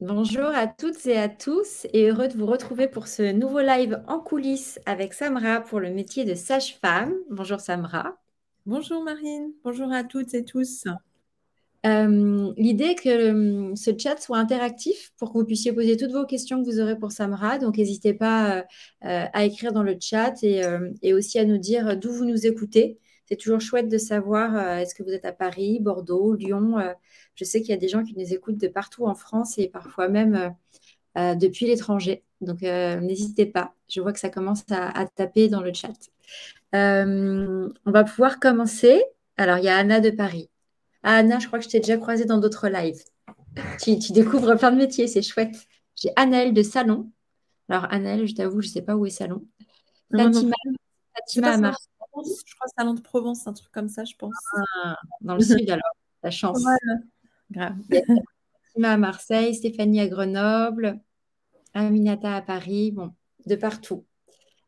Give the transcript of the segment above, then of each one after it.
Bonjour à toutes et à tous et heureux de vous retrouver pour ce nouveau live en coulisses avec Samra pour le métier de sage-femme. Bonjour Samra. Bonjour Marine, bonjour à toutes et tous. L'idée est que ce chat soit interactif pour que vous puissiez poser toutes vos questions que vous aurez pour Samra. Donc n'hésitez pas à écrire dans le chat et aussi à nous dire d'où vous nous écoutez. C'est toujours chouette de savoir est-ce que vous êtes à Paris, Bordeaux, Lyon. Je sais qu'il y a des gens qui nous écoutent de partout en France et parfois même depuis l'étranger. Donc, n'hésitez pas. Je vois que ça commence à taper dans le chat. On va pouvoir commencer. Alors, il y a Anna de Paris. Ah, Anna, je crois que je t'ai déjà croisée dans d'autres lives. Tu découvres plein de métiers, c'est chouette. J'ai Anaëlle de Salon. Alors, Anaëlle, je t'avoue, je ne sais pas où est Salon. Moi non Fatima, plus. C'est Fatima pas à Salon de Marseille. Provence, je crois Salon de Provence, un truc comme ça, je pense. Ah, dans le sud, alors. La chance. Voilà, grave. Il y a Fatima à Marseille, Stéphanie à Grenoble, Aminata à Paris. Bon, de partout.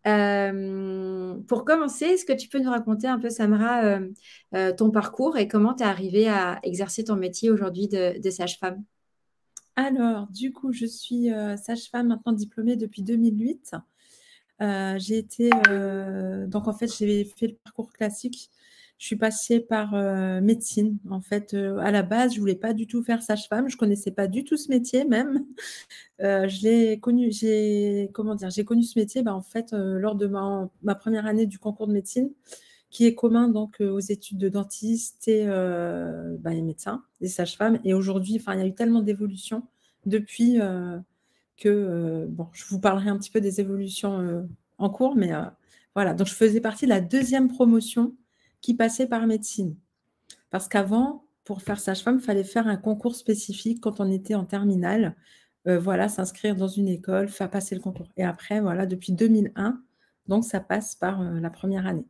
Pour commencer, est-ce que tu peux nous raconter un peu, Samra, ton parcours et comment tu es arrivée à exercer ton métier aujourd'hui de sage-femme? Alors, du coup, je suis sage-femme maintenant diplômée depuis 2008. Donc en fait, j'ai fait le parcours classique. Je suis passée par médecine. En fait, à la base, je voulais pas du tout faire sage-femme. Je connaissais pas du tout ce métier même. Je l'ai connu, comment dire, j'ai connu ce métier en fait lors de ma première année du concours de médecine, qui est commun donc aux études de dentiste et les médecins, les sages-femmes. Et aujourd'hui, enfin, il y a eu tellement d'évolutions depuis que bon, je vous parlerai un petit peu des évolutions en cours, mais voilà. Donc, je faisais partie de la deuxième promotion qui passait par médecine, parce qu'avant, pour faire sage-femme, il fallait faire un concours spécifique quand on était en terminale. Voilà, s'inscrire dans une école, faire passer le concours. Et après, voilà, depuis 2001, donc ça passe par la première année.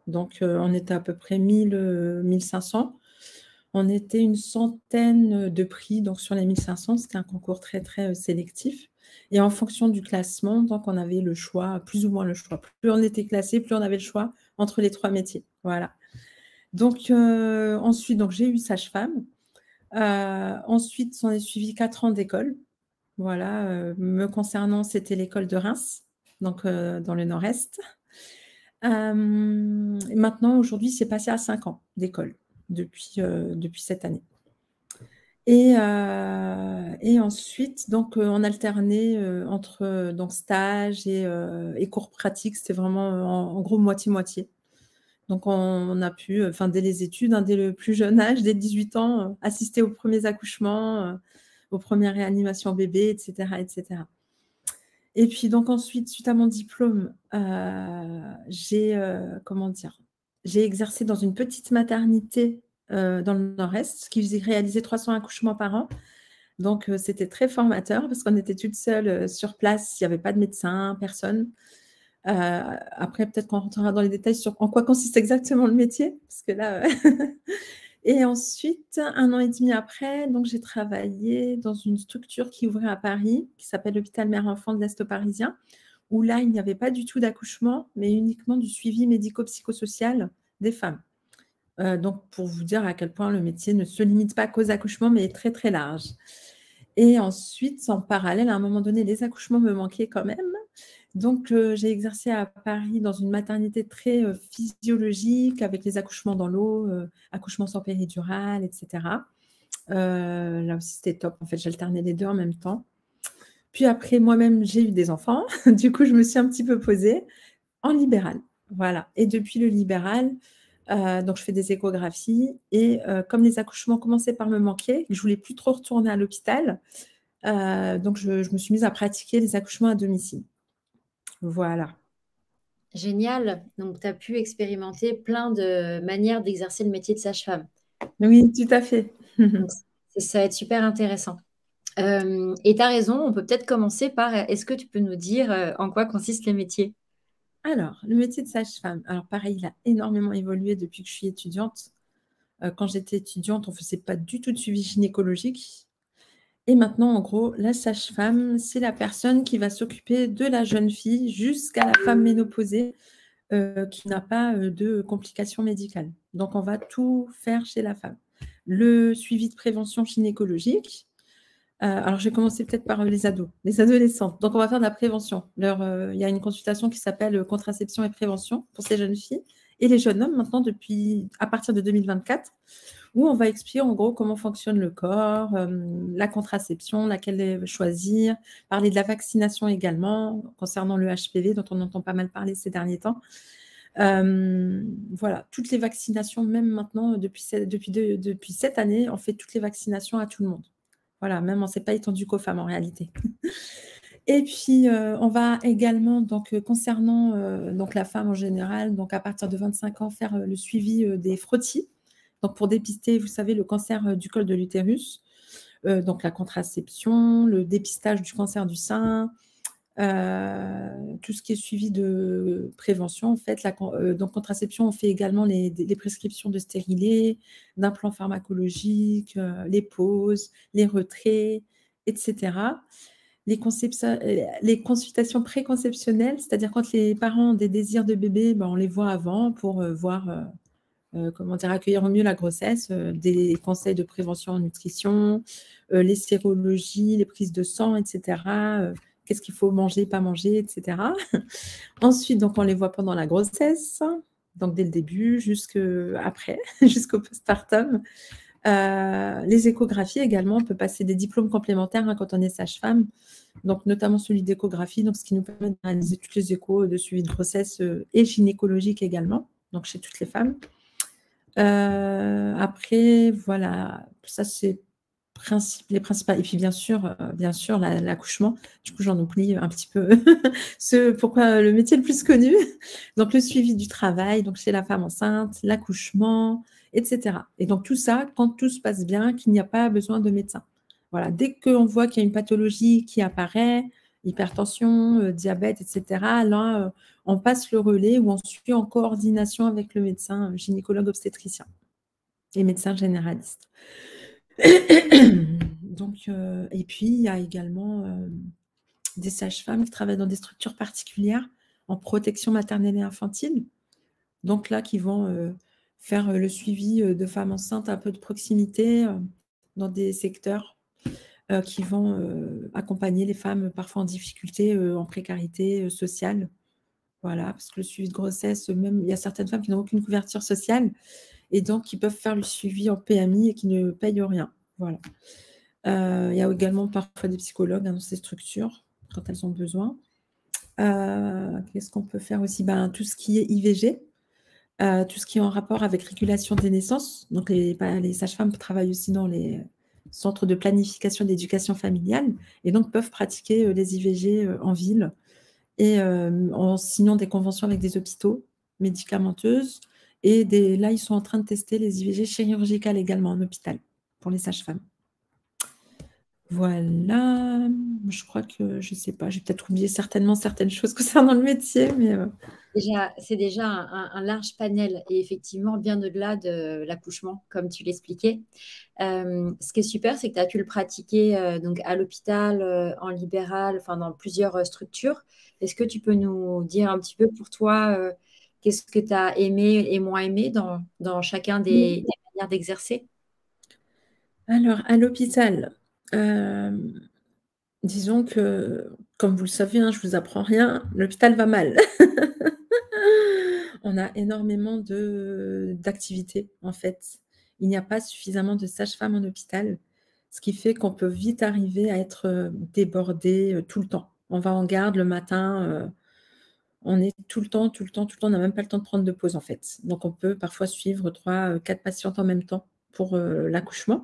Donc, on était à peu près 1500. On était une centaine de prix, donc sur les 1500, c'était un concours très, très sélectif. Et en fonction du classement, donc on avait le choix, plus ou moins le choix. Plus on était classé, plus on avait le choix entre les trois métiers. Voilà. Donc, ensuite, donc, j'ai eu sage-femme. Ensuite, s'en est suivi 4 ans d'école. Voilà, me concernant, c'était l'école de Reims, donc dans le nord-est. Et maintenant, aujourd'hui, c'est passé à 5 ans d'école depuis cette année. Et ensuite, donc, on alternait entre donc stage et cours pratiques. C'était vraiment en gros moitié-moitié. Donc, on a pu, dès les études, dès le plus jeune âge, dès 18 ans, assister aux premiers accouchements, aux premières réanimations bébés, etc., etc. Et puis, donc, ensuite, suite à mon diplôme, comment dire, j'ai exercé dans une petite maternité dans le Nord-Est qui faisait réaliser 300 accouchements par an. Donc, c'était très formateur parce qu'on était toutes seules sur place. Il n'y avait pas de médecin, personne. Après, peut-être qu'on rentrera dans les détails sur en quoi consiste exactement le métier, parce que là. Et ensuite, 1 an et demi après, donc j'ai travaillé dans une structure qui ouvrait à Paris, qui s'appelle l'hôpital Mère-Enfant de l'Est parisien, où là, il n'y avait pas du tout d'accouchement, mais uniquement du suivi médico-psychosocial des femmes. Donc, pour vous dire à quel point le métier ne se limite pas qu'aux accouchements, mais est très, très large. Et ensuite, en parallèle, à un moment donné, les accouchements me manquaient quand même. Donc, j'ai exercé à Paris dans une maternité très physiologique, avec les accouchements dans l'eau, accouchements sans péridurale, etc. Là aussi, c'était top. En fait, j'alternais les deux en même temps. Puis après, moi-même, j'ai eu des enfants. Du coup, je me suis un petit peu posée en libéral. Voilà. Et depuis le libéral, donc je fais des échographies. Et comme les accouchements commençaient par me manquer, je ne voulais plus trop retourner à l'hôpital. Donc, je me suis mise à pratiquer les accouchements à domicile. Voilà. Génial. Donc, tu as pu expérimenter plein de manières d'exercer le métier de sage-femme. Oui, tout à fait. Donc, ça va être super intéressant. Et tu as raison, on peut peut-être commencer par, est-ce que tu peux nous dire en quoi consiste le métier? Alors, le métier de sage-femme, alors pareil, il a énormément évolué depuis que je suis étudiante. Quand j'étais étudiante, on ne faisait pas du tout de suivi gynécologique. Et maintenant, en gros, la sage-femme, c'est la personne qui va s'occuper de la jeune fille jusqu'à la femme ménopausée qui n'a pas de complications médicales. Donc, on va tout faire chez la femme. Le suivi de prévention gynécologique, Alors, je vais commencer peut-être par les ados, les adolescentes. Donc, on va faire de la prévention. Il y a une consultation qui s'appelle contraception et prévention pour ces jeunes filles et les jeunes hommes maintenant à partir de 2024, où on va expliquer en gros comment fonctionne le corps, la contraception, laquelle choisir, parler de la vaccination également concernant le HPV dont on entend pas mal parler ces derniers temps. Voilà, toutes les vaccinations, même maintenant, depuis cette année, on fait toutes les vaccinations à tout le monde. Voilà, même on ne s'est pas étendu qu'aux femmes en réalité. Et puis, on va également, donc, concernant donc la femme en général, donc à partir de 25 ans, faire le suivi des frottis, donc pour dépister, vous savez, le cancer du col de l'utérus, donc la contraception, le dépistage du cancer du sein, tout ce qui est suivi de prévention, en fait. Donc, contraception, on fait également les prescriptions de stérilés, d'implants pharmacologiques, les pauses, les retraits, etc. Les consultations préconceptionnelles, c'est-à-dire quand les parents ont des désirs de bébé, ben, on les voit avant pour voir comment dire, accueillir au mieux la grossesse, des conseils de prévention en nutrition, les sérologies, les prises de sang, etc. Qu'est-ce qu'il faut manger, pas manger, etc. Ensuite, donc, on les voit pendant la grossesse, donc dès le début jusqu'après, jusqu'au postpartum. Les échographies également, on peut passer des diplômes complémentaires quand on est sage-femme, donc notamment celui d'échographie, donc ce qui nous permet de réaliser toutes les échos de suivi de grossesse et gynécologique également, donc chez toutes les femmes. Après, voilà, ça c'est les principales. Et puis bien sûr l'accouchement. Du coup, j'en oublie un petit peu pourquoi le métier le plus connu. Donc le suivi du travail, donc chez la femme enceinte, l'accouchement, etc. Et donc tout ça, quand tout se passe bien, qu'il n'y a pas besoin de médecin. Voilà, dès qu'on voit qu'il y a une pathologie qui apparaît, hypertension, diabète, etc., là, on passe le relais ou on suit en coordination avec le médecin gynécologue obstétricien et médecin généraliste. Donc, et puis, il y a également des sages-femmes qui travaillent dans des structures particulières en protection maternelle et infantile. Donc là, qui vont faire le suivi de femmes enceintes un peu de proximité dans des secteurs qui vont accompagner les femmes parfois en difficulté, en précarité sociale. Voilà, parce que le suivi de grossesse, même, il y a certaines femmes qui n'ont aucune couverture sociale et donc qui peuvent faire le suivi en PMI et qui ne payent rien. Voilà. Il y a également parfois des psychologues dans ces structures quand elles ont besoin. Qu'est-ce qu'on peut faire aussi? Tout ce qui est IVG, tout ce qui est en rapport avec régulation des naissances. Donc, les sages-femmes travaillent aussi dans les centres de planification d'éducation familiale et donc peuvent pratiquer les IVG en ville et en signant des conventions avec des hôpitaux médicamenteuses. Et là, ils sont en train de tester les IVG chirurgicales également en hôpital pour les sages-femmes. Voilà, je crois que, je ne sais pas, j'ai peut-être oublié certainement certaines choses concernant le métier, mais... C'est déjà un large panel et effectivement bien au-delà de l'accouchement, comme tu l'expliquais. Ce qui est super, c'est que tu as pu le pratiquer donc à l'hôpital, en libéral, enfin dans plusieurs structures. Est-ce que tu peux nous dire un petit peu pour toi, qu'est-ce que tu as aimé et moins aimé dans chacun des manières d'exercer? Alors, à l'hôpital, disons que, comme vous le savez, je ne vous apprends rien, l'hôpital va mal. On a énormément d'activités, en fait. Il n'y a pas suffisamment de sages-femmes en hôpital, ce qui fait qu'on peut vite arriver à être débordé tout le temps. On va en garde le matin, on est tout le temps, on n'a même pas le temps de prendre de pause, en fait. Donc, on peut parfois suivre 3, 4 patientes en même temps pour l'accouchement,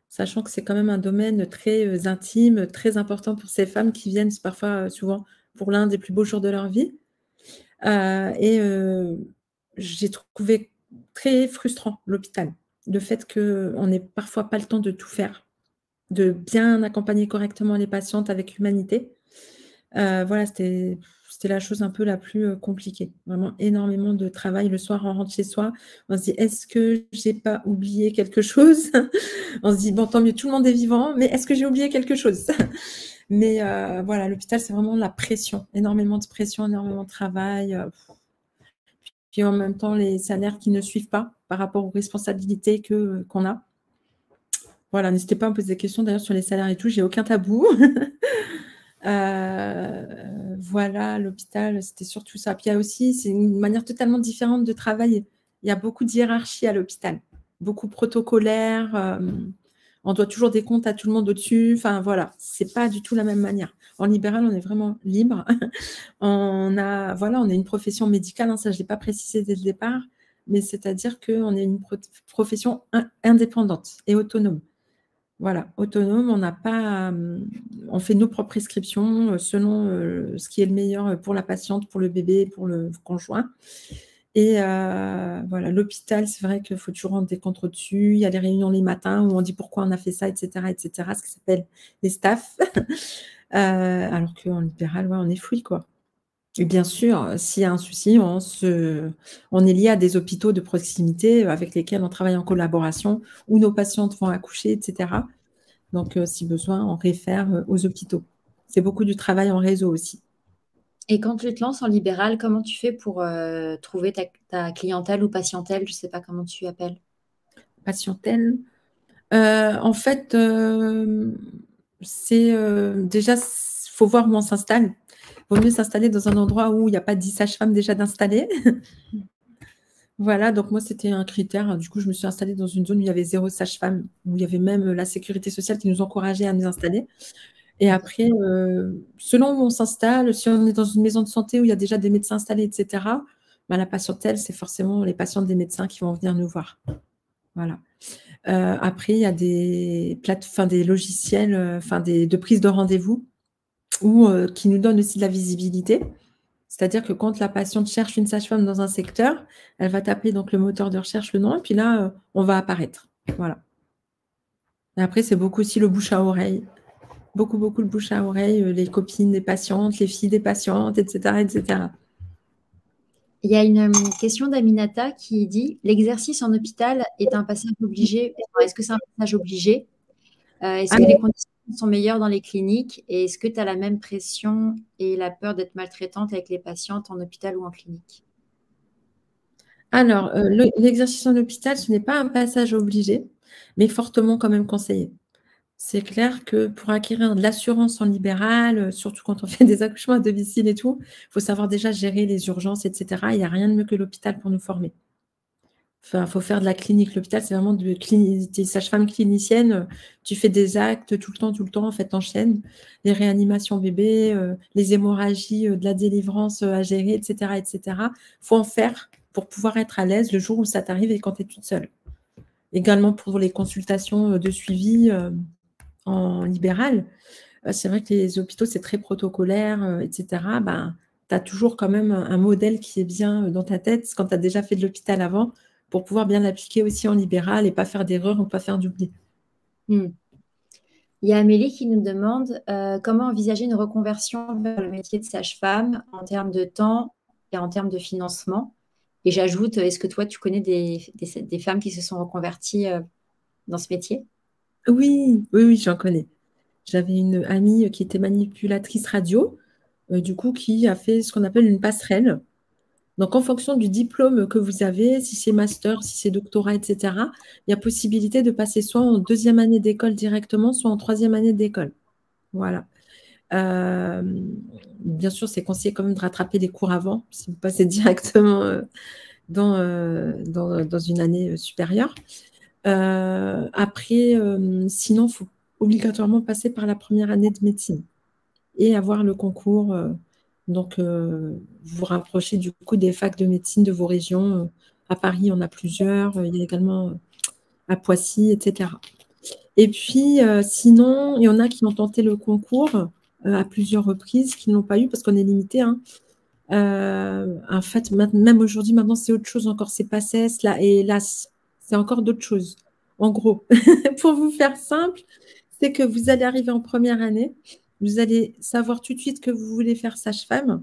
sachant que c'est quand même un domaine très intime, très important pour ces femmes qui viennent parfois, souvent, pour l'un des plus beaux jours de leur vie. Et j'ai trouvé très frustrant l'hôpital. Le fait qu'on n'ait parfois pas le temps de tout faire, de bien accompagner correctement les patientes avec humanité. Voilà, c'était la chose un peu la plus compliquée. Vraiment énormément de travail. Le soir, on rentre chez soi, on se dit, est-ce que j'ai pas oublié quelque chose? On se dit, bon, tant mieux, tout le monde est vivant, mais est-ce que j'ai oublié quelque chose? Mais voilà, l'hôpital, c'est vraiment la pression. Énormément de pression, énormément de travail. Puis en même temps, les salaires qui ne suivent pas par rapport aux responsabilités qu'on a. Voilà, n'hésitez pas à me poser des questions d'ailleurs sur les salaires et tout, j'ai aucun tabou. Voilà, l'hôpital, c'était surtout ça. Puis il y a aussi, c'est une manière totalement différente de travailler. Il y a beaucoup de hiérarchie à l'hôpital, beaucoup protocolaire. On doit toujours des comptes à tout le monde au-dessus. Enfin, voilà, c'est pas du tout la même manière. En libéral, on est vraiment libre. Voilà, on est une profession médicale, hein, ça je ne l'ai pas précisé dès le départ, mais c'est-à-dire qu'on est une profession indépendante et autonome. Voilà, autonome, on n'a pas, on fait nos propres prescriptions selon ce qui est le meilleur pour la patiente, pour le bébé, pour le conjoint. Et voilà, l'hôpital, c'est vrai qu'il faut toujours rendre des comptes au-dessus. Il y a les réunions les matins où on dit pourquoi on a fait ça, etc., ce qui s'appelle les staffs. Alors qu'en libéral, ouais, on est free, quoi. Et bien sûr, s'il y a un souci, on est lié à des hôpitaux de proximité avec lesquels on travaille en collaboration, où nos patientes vont accoucher, etc. Donc, si besoin, on réfère aux hôpitaux. C'est beaucoup du travail en réseau aussi. Et quand tu te lances en libéral, comment tu fais pour trouver ta clientèle ou patientèle? Je ne sais pas comment tu appelles. Patientèle. En fait, c'est déjà, il faut voir où on s'installe. Il vaut mieux s'installer dans un endroit où il n'y a pas 10 sages-femmes déjà d'installer. Voilà, donc moi, c'était un critère. Du coup, je me suis installée dans une zone où il y avait 0 sage-femme, où il y avait même la sécurité sociale qui nous encourageait à nous installer. Et après, selon où on s'installe, si on est dans une maison de santé où il y a déjà des médecins installés, etc., ben, la patientèle, c'est forcément les patientes des médecins qui vont venir nous voir. Voilà. Après, il y a des logiciels de prise de rendez-vous qui nous donnent aussi de la visibilité. C'est-à-dire que quand la patiente cherche une sage-femme dans un secteur, elle va taper donc le moteur de recherche, le nom, et puis là, on va apparaître. Voilà. Et après, c'est beaucoup aussi le bouche à oreille. Beaucoup, beaucoup le bouche à oreille, les copines des patientes, les filles des patientes, etc., etc. Il y a une question d'Aminata qui dit: l'exercice en hôpital est un passage obligé. Enfin, est-ce que c'est un passage obligé? Est-ce que les conditions sont meilleures dans les cliniques? Et est-ce que tu as la même pression et la peur d'être maltraitante avec les patientes en hôpital ou en clinique? Alors, l'exercice en hôpital, ce n'est pas un passage obligé, mais fortement quand même conseillé. C'est clair que pour acquérir de l'assurance en libéral, surtout quand on fait des accouchements à domicile et tout, il faut savoir déjà gérer les urgences, etc. Il n'y a rien de mieux que l'hôpital pour nous former. Enfin, il faut faire de la clinique. L'hôpital, c'est vraiment des sages-femmes cliniciennes. Tu fais des actes tout le temps, en fait, t'enchaînes. Les réanimations bébés, les hémorragies, de la délivrance à gérer, etc., etc. Il faut en faire pour pouvoir être à l'aise le jour où ça t'arrive et quand tu es toute seule. Également pour les consultations de suivi en libéral. C'est vrai que les hôpitaux, c'est très protocolaire, etc. Ben, tu as toujours quand même un modèle qui est bien dans ta tête quand tu as déjà fait de l'hôpital avant pour pouvoir bien l'appliquer aussi en libéral et pas faire d'erreur ou pas faire d'oubli. Il y a Amélie qui nous demande comment envisager une reconversion vers le métier de sage-femme en termes de temps et en termes de financement. Et j'ajoute, est-ce que toi, tu connais des femmes qui se sont reconverties dans ce métier? Oui, oui, oui, j'en connais. J'avais une amie qui était manipulatrice radio, du coup, qui a fait ce qu'on appelle une passerelle. Donc, en fonction du diplôme que vous avez, si c'est master, si c'est doctorat, etc., il y a possibilité de passer soit en 2e année d'école directement, soit en 3e année d'école. Voilà. Bien sûr, c'est conseillé quand même de rattraper les cours avant, si vous passez directement dans une année supérieure. Après, sinon, il faut obligatoirement passer par la première année de médecine et avoir le concours. Donc, vous rapprochez du coup des facs de médecine de vos régions. À Paris, on a plusieurs. Il y a également à Poissy, etc. Et puis, sinon, il y en a qui ont tenté le concours à plusieurs reprises, qui ne l'ont pas eu parce qu'on est limité. Hein. En fait, même aujourd'hui, maintenant, c'est autre chose encore. C'est PACES, là, et là, c'est encore d'autres choses. En gros, pour vous faire simple, c'est que vous allez arriver en première année, vous allez savoir tout de suite que vous voulez faire sage-femme.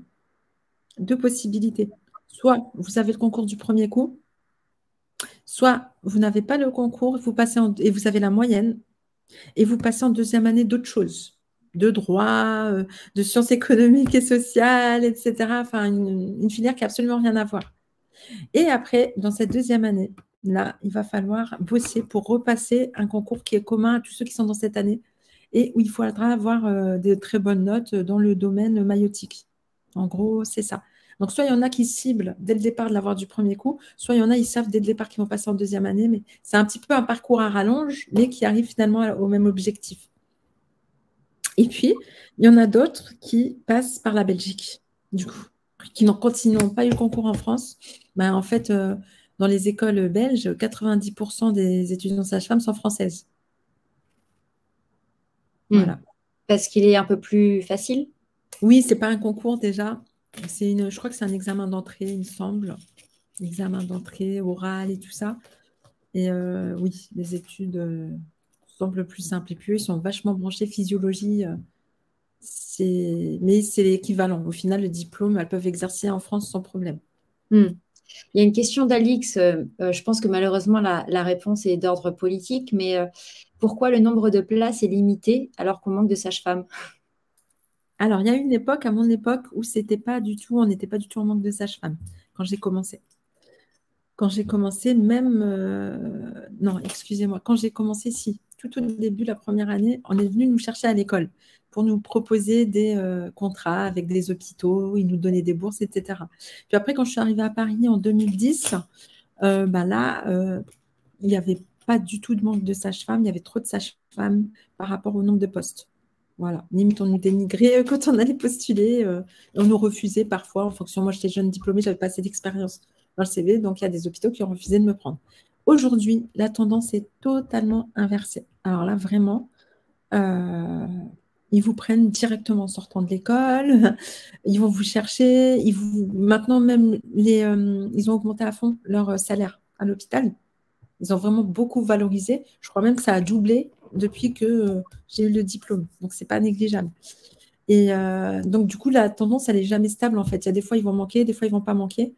2 possibilités. Soit vous avez le concours du premier coup, soit vous n'avez pas le concours, vous passez et vous avez la moyenne, et vous passez en 2e année d'autres choses, de droit, de sciences économiques et sociales, etc. Enfin, une filière qui n'a absolument rien à voir. Et après, dans cette 2e année, là, il va falloir bosser pour repasser un concours qui est commun à tous ceux qui sont dans cette année et où il faudra avoir de très bonnes notes dans le domaine maïeutique. En gros, c'est ça. Donc, soit il y en a qui ciblent dès le départ de l'avoir du premier coup, soit il y en a, ils savent dès le départ qu'ils vont passer en deuxième année, mais c'est un petit peu un parcours à rallonge, mais qui arrive finalement au même objectif. Et puis, il y en a d'autres qui passent par la Belgique, du coup, quand ils n'ont pas eu le concours en France, ben, en fait, dans les écoles belges, 90% des étudiants sages-femmes sont françaises. Voilà. Parce qu'il est un peu plus facile. Oui, c'est pas un concours déjà. Je crois que c'est un examen d'entrée, il me semble. Examen d'entrée, oral et tout ça. Et oui, les études semblent plus simples. Et puis, eux, ils sont vachement branchés physiologie. Mais c'est l'équivalent. Au final, le diplôme, elles peuvent exercer en France sans problème. Il y a une question d'Alix. Je pense que malheureusement, la réponse est d'ordre politique, mais pourquoi le nombre de places est limité alors qu'on manque de sages-femmes? Alors, il y a eu une époque, à mon époque, où on n'était pas du tout en manque de sages-femmes quand j'ai commencé. Quand j'ai commencé, non, excusez-moi, quand j'ai commencé, si, tout au début, la première année, on est venu nous chercher à l'école pour nous proposer des contrats avec des hôpitaux, ils nous donnaient des bourses, etc. Puis après, quand je suis arrivée à Paris en 2010, là, il n'y avait pas du tout de manque de sages-femmes, il y avait trop de sages-femmes par rapport au nombre de postes. Voilà, limite on nous dénigrait quand on allait postuler, on nous refusait parfois en fonction. Moi, j'étais jeune diplômée, j'avais pas assez d'expérience dans le CV, donc il y a des hôpitaux qui ont refusé de me prendre. Aujourd'hui, la tendance est totalement inversée. Alors là, vraiment, ils vous prennent directement en sortant de l'école, ils vont vous chercher, maintenant même, ils ont augmenté à fond leur salaire à l'hôpital. Ils ont vraiment beaucoup valorisé. Je crois même que ça a doublé depuis que j'ai eu le diplôme. Donc, ce n'est pas négligeable. Et donc, du coup, la tendance, elle n'est jamais stable, en fait. Il y a des fois, ils vont manquer, des fois, ils ne vont pas manquer.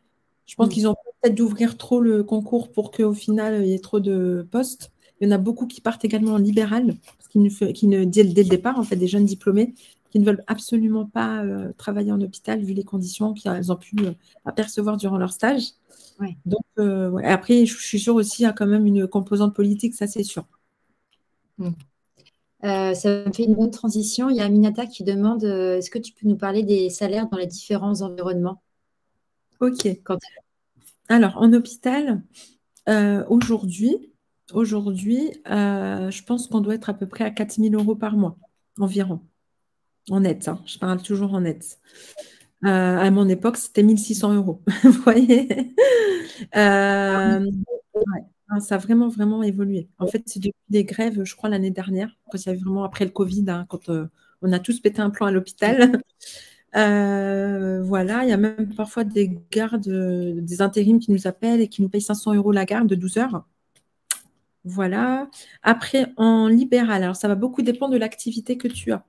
Je pense qu'ils ont peut-être d'ouvrir trop le concours pour qu'au final, il y ait trop de postes. Il y en a beaucoup qui partent également en libéral, dès le départ, en fait, des jeunes diplômés qui ne veulent absolument pas travailler en hôpital vu les conditions qu'ils ont pu apercevoir durant leur stage. Ouais. Donc, ouais. Après, je suis sûre aussi, il y a quand même une composante politique, ça c'est sûr. Ça me fait une bonne transition. Il y a Aminata qui demande est-ce que tu peux nous parler des salaires dans les différents environnements? Ok. Alors, en hôpital, aujourd'hui, je pense qu'on doit être à peu près à 4 000 € par mois, environ, en net. Hein. Je parle toujours en net. À mon époque, c'était 1 600 €. Vous voyez ouais. Ça a vraiment, vraiment évolué. En fait, c'est depuis les grèves, je crois, l'année dernière, quand il y avait vraiment après le Covid, hein, quand on a tous pété un plomb à l'hôpital. Voilà, il y a même parfois des gardes, des intérims qui nous appellent et qui nous payent 500 € la garde de 12 heures. Voilà. Après, en libéral, alors ça va beaucoup dépendre de l'activité que tu as.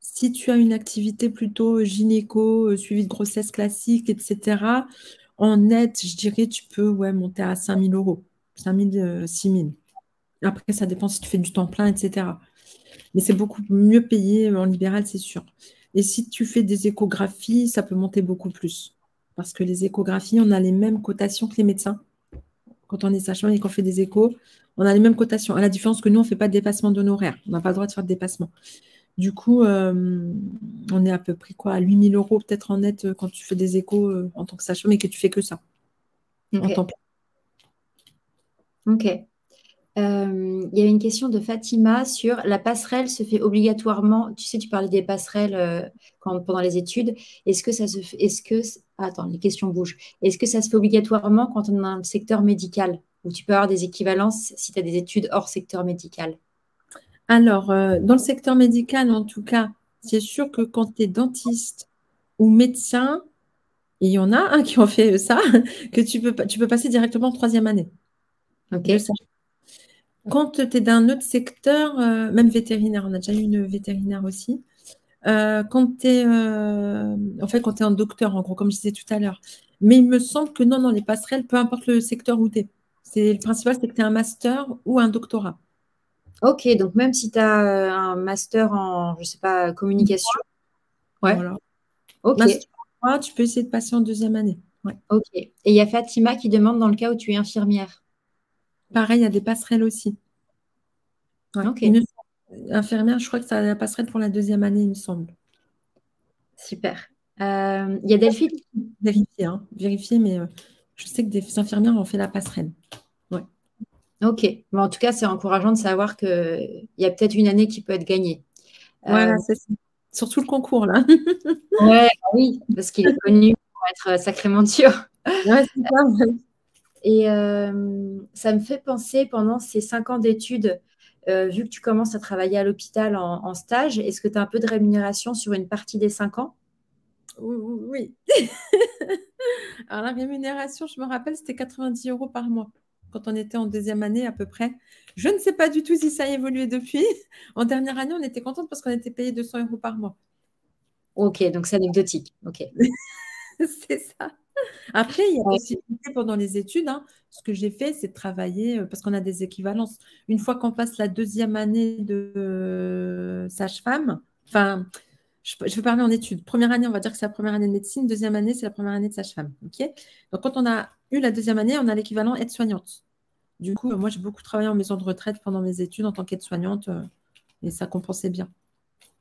Si tu as une activité plutôt gynéco, suivi de grossesse classique, etc., en net, je dirais, tu peux monter à 5 000 €. 5 000, 6 000. Après, ça dépend si tu fais du temps plein, etc. Mais c'est beaucoup mieux payé en libéral, c'est sûr. Et si tu fais des échographies, ça peut monter beaucoup plus. Parce que les échographies, on a les mêmes cotations que les médecins. Quand on est sage-femme et qu'on fait des échos, on a les mêmes cotations. À la différence que nous, on ne fait pas de dépassement d'honoraires. On n'a pas le droit de faire de dépassement. Du coup, on est à peu près à 8 000 € peut-être en net quand tu fais des échos en tant que sage-femme et que tu fais que ça. En temps plein. Ok. Il y avait une question de Fatima sur la passerelle se fait obligatoirement. Tu sais, tu parlais des passerelles pendant les études. Est-ce que ça se fait, attends, les questions bougent. Est-ce que ça se fait obligatoirement quand on est dans le secteur médical, ou tu peux avoir des équivalences si tu as des études hors secteur médical? Alors, dans le secteur médical, en tout cas, c'est sûr que quand tu es dentiste ou médecin, et il y en a qui ont fait ça, que tu peux passer directement en troisième année. Ok. Quand tu es d'un autre secteur, même vétérinaire, on a déjà eu une vétérinaire aussi. Quand tu es, quand tu es un docteur, en gros, comme je disais tout à l'heure. Mais il me semble que non, les passerelles, peu importe le secteur où tu es. Le principal, c'est que tu as un master ou un doctorat. Ok, donc même si tu as un master en, je sais pas, communication. Ouais. Voilà. Ok. Master, tu peux essayer de passer en deuxième année. Ouais. Ok. Et il y a Fatima qui demande dans le cas où tu es infirmière. Pareil, il y a des passerelles aussi. Ouais. Ok, Infirmière, je crois que ça a la passerelle pour la 2e année, il me semble. super. Il y a Delphine. Vérifier, hein, vérifier, mais je sais que des infirmières ont fait la passerelle. Ouais. Ok, mais en tout cas, c'est encourageant de savoir qu'il y a peut-être une année qui peut être gagnée. Voilà, c'est ça. Surtout le concours, là. Ouais, bah oui, parce qu'il est connu pour être sacrément dur. Ouais, c'est ça. Et ça me fait penser, pendant ces 5 ans d'études, vu que tu commences à travailler à l'hôpital en stage, est-ce que tu as un peu de rémunération sur une partie des 5 ans? Oui. Alors, la rémunération, je me rappelle, c'était 90 € par mois quand on était en 2e année à peu près. Je ne sais pas du tout si ça a évolué depuis. En dernière année, on était contente parce qu'on était payé 200 € par mois. Ok, donc c'est anecdotique. Ok. C'est ça. Après, il y a Ouais. possibilité pendant les études, hein. Ce que j'ai fait, c'est de travailler parce qu'on a des équivalences. Une fois qu'on passe la 2e année de sage-femme, enfin, je vais parler en études. Première année, on va dire que c'est la première année de médecine. 2e année, c'est la première année de sage-femme. Ok. Donc, quand on a eu la 2e année, on a l'équivalent aide-soignante. Du coup, moi, j'ai beaucoup travaillé en maison de retraite pendant mes études en tant qu'aide-soignante et ça compensait bien.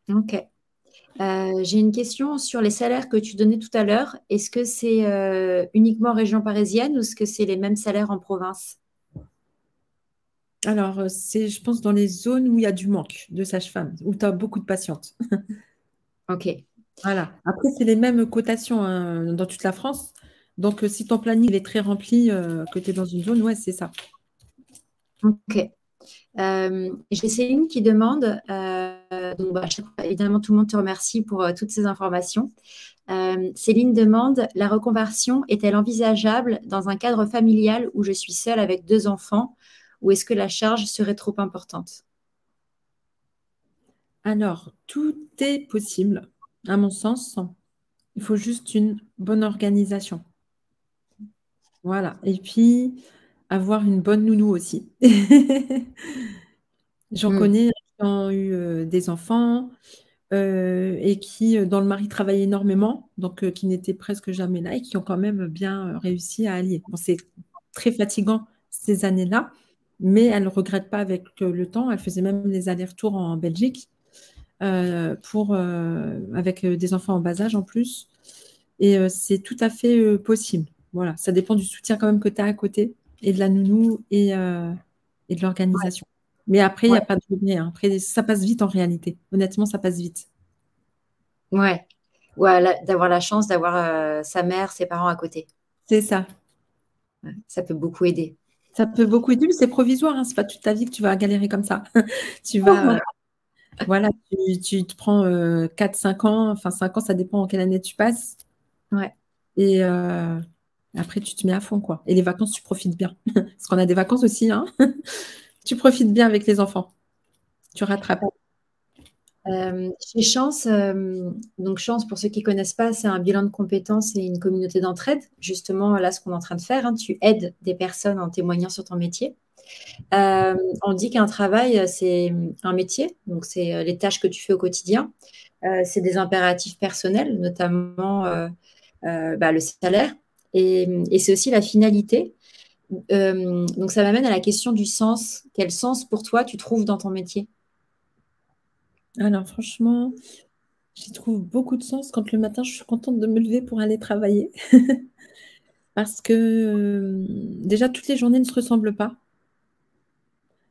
Ok. J'ai une question sur les salaires que tu donnais tout à l'heure. Est-ce que c'est uniquement région parisienne ou est-ce que c'est les mêmes salaires en province? Alors, c'est, je pense, dans les zones où il y a du manque de sage-femme, où tu as beaucoup de patientes. Ok. Voilà. Après, c'est les mêmes cotations hein, dans toute la France. Donc, si ton planning il est très rempli, que tu es dans une zone, ouais, c'est ça. Ok. J'ai Céline qui demande, donc bah, évidemment tout le monde te remercie pour toutes ces informations. Céline demande, la reconversion est-elle envisageable dans un cadre familial où je suis seule avec 2 enfants, ou est-ce que la charge serait trop importante? Alors, tout est possible, à mon sens. Il faut juste une bonne organisation. Voilà. Et puis, avoir une bonne nounou aussi. J'en Hmm. connais qui ont eu des enfants et qui, dont le mari travaillait énormément, donc qui n'étaient presque jamais là et qui ont quand même bien réussi à allier. Bon, c'est très fatigant ces années-là, mais elle ne regrette pas avec le temps. Elle faisait même les allers-retours en Belgique avec des enfants en bas âge en plus. Et c'est tout à fait possible. Voilà, ça dépend du soutien quand même que tu as à côté et de la nounou et de l'organisation. Mais après, il n'y Ouais, a pas de regret, hein. Après, ça passe vite en réalité. Honnêtement, ça passe vite. ouais, ouais, d'avoir la chance d'avoir sa mère, ses parents à côté. C'est ça. Ouais, ça peut beaucoup aider. Ça peut beaucoup aider, mais c'est provisoire, hein. C'est pas toute ta vie que tu vas galérer comme ça. Tu vas, voilà, tu te prends 4-5 ans, enfin 5 ans, ça dépend en quelle année tu passes. Ouais, Et après, tu te mets à fond, quoi. Et les vacances, tu profites bien. Parce qu'on a des vacances aussi, hein. Tu profites bien avec les enfants. Tu rattrapes. Chez Chance, donc Chance, pour ceux qui ne connaissent pas, c'est un bilan de compétences et une communauté d'entraide. Justement, là, ce qu'on est en train de faire, hein, tu aides des personnes en témoignant sur ton métier. On dit qu'un travail, c'est un métier, donc c'est les tâches que tu fais au quotidien. C'est des impératifs personnels, notamment bah, le salaire, et c'est aussi la finalité. Donc ça m'amène à la question du sens. Quel sens pour toi tu trouves dans ton métier? Alors, franchement, j'y trouve beaucoup de sens quand le matin, je suis contente de me lever pour aller travailler. Parce que déjà, toutes les journées ne se ressemblent pas.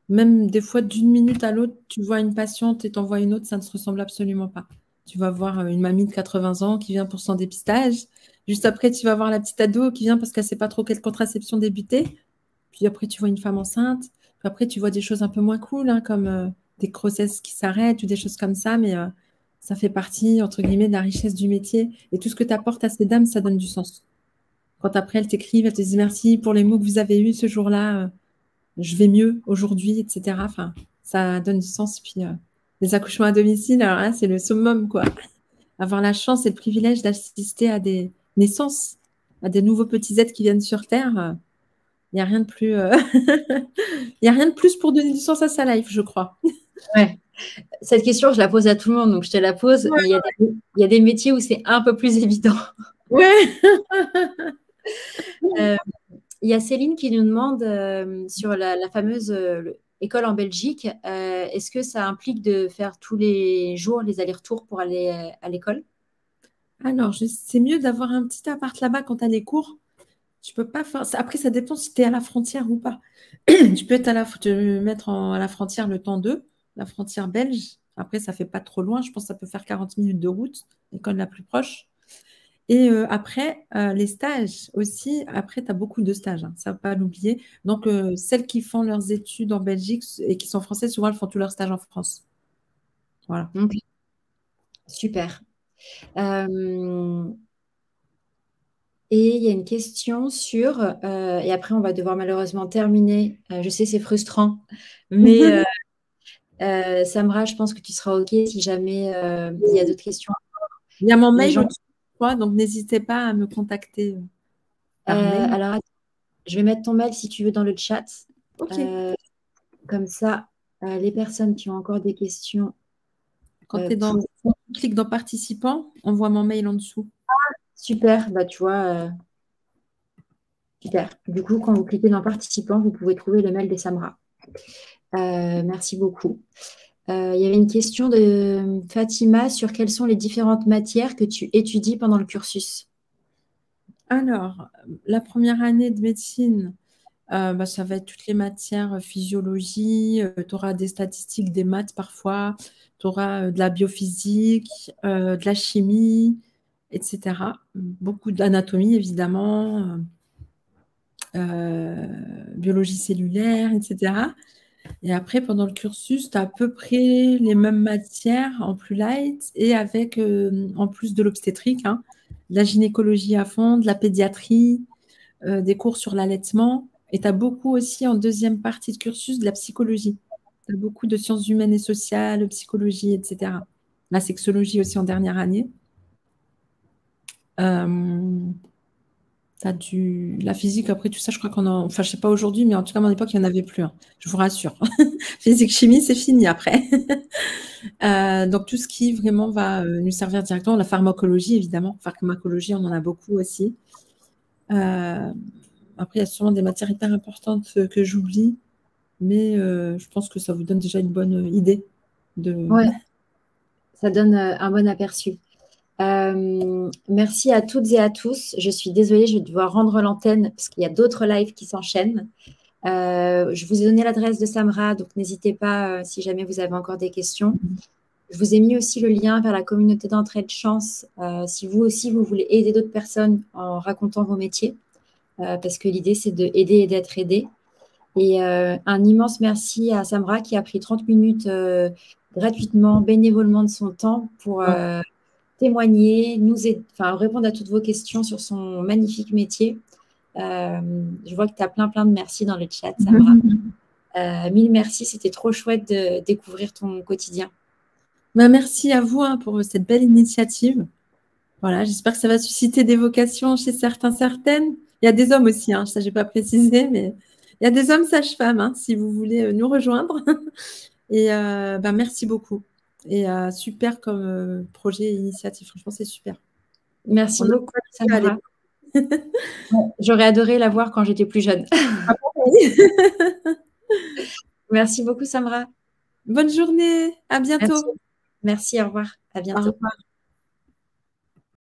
Même des fois, d'une minute à l'autre, tu vois une patiente et t'en vois une autre, ça ne se ressemble absolument pas. Tu vas voir une mamie de 80 ans qui vient pour son dépistage. Juste après, tu vas voir la petite ado qui vient parce qu'elle ne sait pas trop quelle contraception débuter. Puis après, tu vois une femme enceinte. Puis après, tu vois des choses un peu moins cool, hein, comme des grossesses qui s'arrêtent ou des choses comme ça. Mais ça fait partie, entre guillemets, de la richesse du métier. Et tout ce que tu apportes à ces dames, ça donne du sens. Quand après, elles t'écrivent, elles te disent merci pour les mots que vous avez eus ce jour-là. Je vais mieux aujourd'hui, etc. Enfin, ça donne du sens. Puis les accouchements à domicile, alors là, c'est le summum, quoi. Avoir la chance et le privilège d'assister à des naissances, à des nouveaux petits êtres qui viennent sur Terre. Il n'y a rien de plus, il y a rien de plus pour donner du sens à sa life, je crois. Ouais. Cette question, je la pose à tout le monde, donc je te la pose, Ouais. mais il y a des métiers où c'est un peu plus évident. Ouais. Euh, Il y a Céline qui nous demande sur la fameuse école en Belgique, est-ce que ça implique de faire tous les jours les allers-retours pour aller à l'école? Alors, c'est mieux d'avoir un petit appart là-bas quand tu as les cours. Tu peux pas faire. Après, ça dépend si tu es à la frontière ou pas. Tu peux être te mettre à la frontière le temps d'eux, la frontière belge. Après, ça fait pas trop loin. Je pense que ça peut faire 40 minutes de route, l'école la plus proche. Et après, les stages aussi. Après, tu as beaucoup de stages, hein, ça ne va pas l'oublier. Donc, celles qui font leurs études en Belgique et qui sont françaises, souvent, elles font tous leurs stages en France. Voilà. Ok, super. Euh, et il y a une question sur, et après on va devoir malheureusement terminer. Je sais, c'est frustrant, mais Samra, je pense que tu seras OK si jamais il y a d'autres questions. Il y a mon Les mail gens, au-dessus, donc n'hésitez pas à me contacter par mail. alors, attends, je vais mettre ton mail si tu veux dans le chat. Ok. Euh, Comme ça, les personnes qui ont encore des questions Quand tu es pour... clique dans participants, on voit mon mail en dessous. Super, bah tu vois, super. Du coup, quand vous cliquez dans participants, vous pouvez trouver le mail des Samra. Merci beaucoup. Il y avait une question de Fatima sur quelles sont les différentes matières que tu étudies pendant le cursus. Alors, la première année de médecine, ça va être toutes les matières physiologie, tu auras des statistiques, des maths parfois, tu auras de la biophysique, de la chimie, etc. Beaucoup d'anatomie, évidemment, euh, biologie cellulaire, etc. Et après, pendant le cursus, tu as à peu près les mêmes matières en plus light et avec, en plus de l'obstétrique, hein, de la gynécologie à fond, de la pédiatrie, des cours sur l'allaitement. Et tu as beaucoup aussi en deuxième partie de cursus de la psychologie. Tu as beaucoup de sciences humaines et sociales, psychologie, etc. La sexologie aussi en dernière année. Euh, T'as la physique, après tout ça, je crois qu'on en. Enfin, je sais pas aujourd'hui, mais en tout cas, à mon époque, il n'y en avait plus, hein. Je vous rassure. Physique, chimie, c'est fini après. Donc, tout ce qui vraiment va nous servir directement, la pharmacologie, évidemment. Pharmacologie, on en a beaucoup aussi. Euh, Après, il y a sûrement des matières hyper importantes que j'oublie, mais je pense que ça vous donne déjà une bonne idée de. Ouais, ça donne un bon aperçu. Merci à toutes et à tous. Je suis désolée, je vais devoir rendre l'antenne parce qu'il y a d'autres lives qui s'enchaînent. Je vous ai donné l'adresse de Samra, donc n'hésitez pas si jamais vous avez encore des questions. Je vous ai mis aussi le lien vers la communauté d'entraide chance si vous aussi vous voulez aider d'autres personnes en racontant vos métiers, parce que l'idée c'est de aider et d'être aidé. Et un immense merci à Samra qui a pris 30 minutes gratuitement, bénévolement de son temps pour témoigner, enfin, répondre à toutes vos questions sur son magnifique métier. Je vois que tu as plein de merci dans le chat, Samra. Mille merci, c'était trop chouette de découvrir ton quotidien. Merci à vous, hein, pour cette belle initiative. Voilà, j'espère que ça va susciter des vocations chez certains, certaines. Il y a des hommes aussi, hein, ça, je n'ai pas précisé, mais il y a des hommes sages-femmes, hein, si vous voulez nous rejoindre. Et merci beaucoup. Et super comme projet et initiative. Franchement, c'est super. Merci On a beaucoup, pas à Samra. l'époque. J'aurais adoré la voir quand j'étais plus jeune. Ah, pareil. Merci beaucoup, Samra. Bonne journée. À Merci. bientôt. Merci, au revoir. À Au bientôt. revoir.